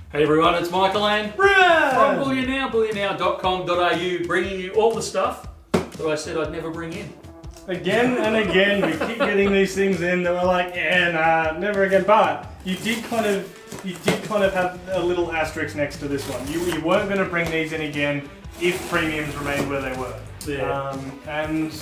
Hey everyone, it's Michael and Reuben from Bullion Now, bullionnow.com.au, bringing you all the stuff that I said I'd never bring in. Again and again, we keep getting these things in that we're like, yeah, nah, never again. But you did kind of have a little asterisk next to this one. You weren't going to bring these in again if premiums remained where they were. Yeah. And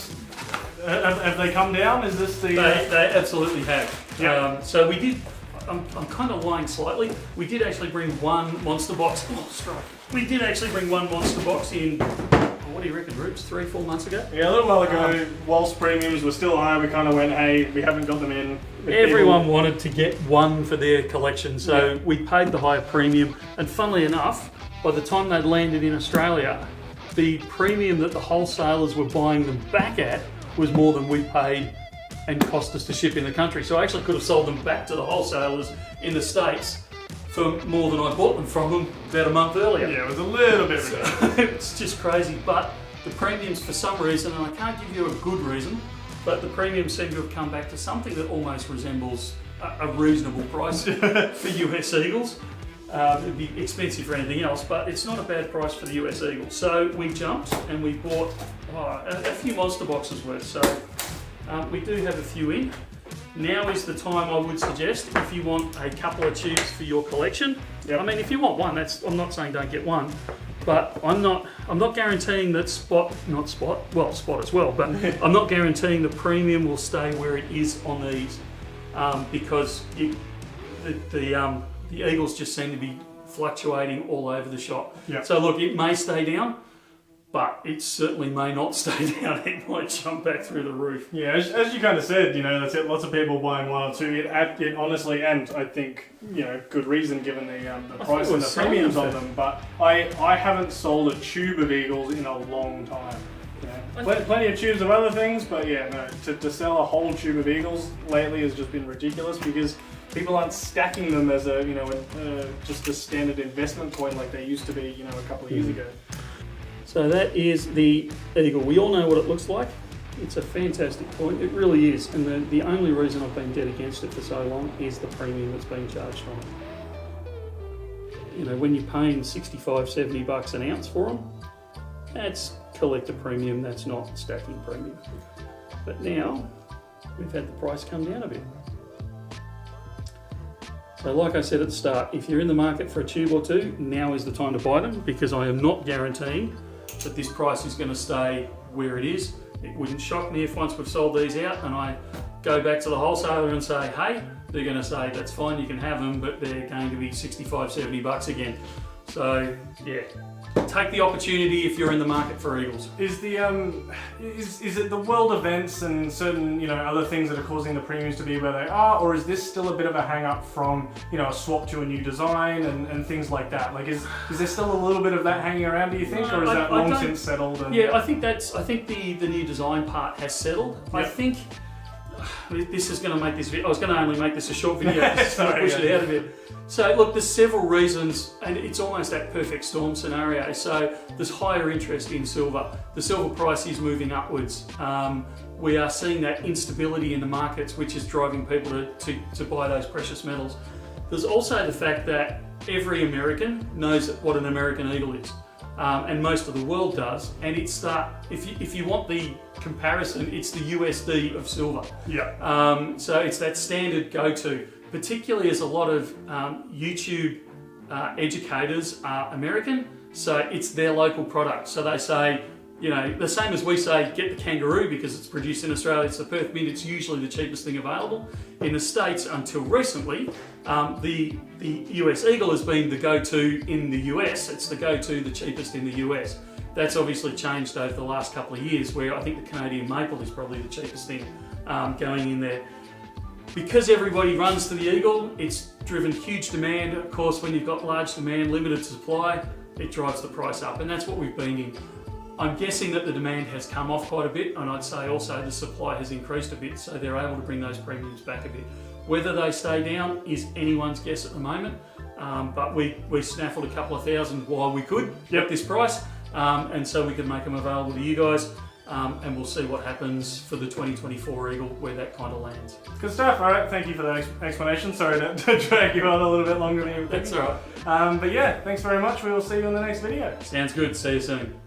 have they come down? Is this the? They absolutely have. Yeah. So we did. I'm kind of lying slightly. We did actually bring one monster box. Oh, strike. We did actually bring one monster box in. What do you reckon, Rubes? 3-4 months ago? Yeah, a little while ago, whilst premiums were still high, we kind of went, hey, we haven't got them in. Everyone wanted to get one for their collection, so we paid the higher premium. And funnily enough, by the time they'd landed in Australia, the premium that the wholesalers were buying them back at was more than we paid and cost us to ship in the country. So I actually could have sold them back to the wholesalers in the States for more than I bought them from them about a month earlier. Yeah, it was a little bit ridiculous. It's just crazy, but the premiums for some reason, and I can't give you a good reason, but the premiums seem to have come back to something that almost resembles a reasonable price for US Eagles. It'd be expensive for anything else, but it's not a bad price for the US Eagles. So we jumped and we bought a few monster boxes worth. So we do have a few in. Now is the time, I would suggest, if you want a couple of tubes for your collection. Yep. I mean, if you want one, I'm not saying don't get one, but I'm not guaranteeing that spot as well, but I'm not guaranteeing the premium will stay where it is on these, because the Eagles just seem to be fluctuating all over the shop. Yep. So look, it may stay down, but it certainly may not stay down. It might jump back through the roof. Yeah, as you kind of said, that's it. Lots of people buying one or two. It honestly, and I think good reason given the price and the premiums on them. But I haven't sold a tube of Eagles in a long time. Plenty of tubes of other things, but to sell a whole tube of Eagles lately has just been ridiculous because people aren't stacking them as just a standard investment coin like they used to be a couple of years ago. So that is the Eagle. We all know what it looks like. It's a fantastic coin. It really is. And the only reason I've been dead against it for so long is the premium that's being charged on it. When you're paying $65-70 an ounce for them, that's collector premium, that's not stacking premium. But now, we've had the price come down a bit. So like I said at the start, if you're in the market for a tube or two, now is the time to buy them because I am not guaranteeing that this price is going to stay where it is. It wouldn't shock me if once we've sold these out and I go back to the wholesaler and say, hey, they're going to say, that's fine, you can have them, but they're going to be $65-70 again. So yeah, take the opportunity if you're in the market for Eagles. Is it the world events and certain other things that are causing the premiums to be where they are, or is this still a bit of a hang up from a swap to a new design and things like that? Like is there still a little bit of that hanging around, do you think, or is that long since settled? Yeah, I think the new design part has settled. Yep. I think this is going to make this video. I was going to only make this a short video just to push it out a bit. So look, there's several reasons, and it's almost that perfect storm scenario. So there's higher interest in silver. The silver price is moving upwards. We are seeing that instability in the markets, which is driving people to buy those precious metals. There's also the fact that every American knows what an American Eagle is. And most of the world does, and if you want the comparison, it's the USD of silver. Yeah. So it's that standard go-to, particularly as a lot of YouTube educators are American, so it's their local product. So they say, the same as we say, get the kangaroo because it's produced in Australia, it's the Perth Mint, it's usually the cheapest thing available. In the States, until recently, the US Eagle has been the go-to in the US, it's the go-to, the cheapest in the US. That's obviously changed over the last couple of years, where I think the Canadian Maple is probably the cheapest thing going in there. Because everybody runs to the Eagle, it's driven huge demand. Of course, when you've got large demand, limited supply, it drives the price up, and that's what we've been in. I'm guessing that the demand has come off quite a bit, and I'd say also the supply has increased a bit, so they're able to bring those premiums back a bit. Whether they stay down is anyone's guess at the moment, but we snaffled a couple of thousand while we could at this price, and so we could make them available to you guys. and we'll see what happens for the 2024 Eagle, where that kind of lands. Good stuff. All right, thank you for that explanation. Sorry to drag you on a little bit longer than you were thinking. That's all right. But yeah, thanks very much. We will see you in the next video. Sounds good. See you soon.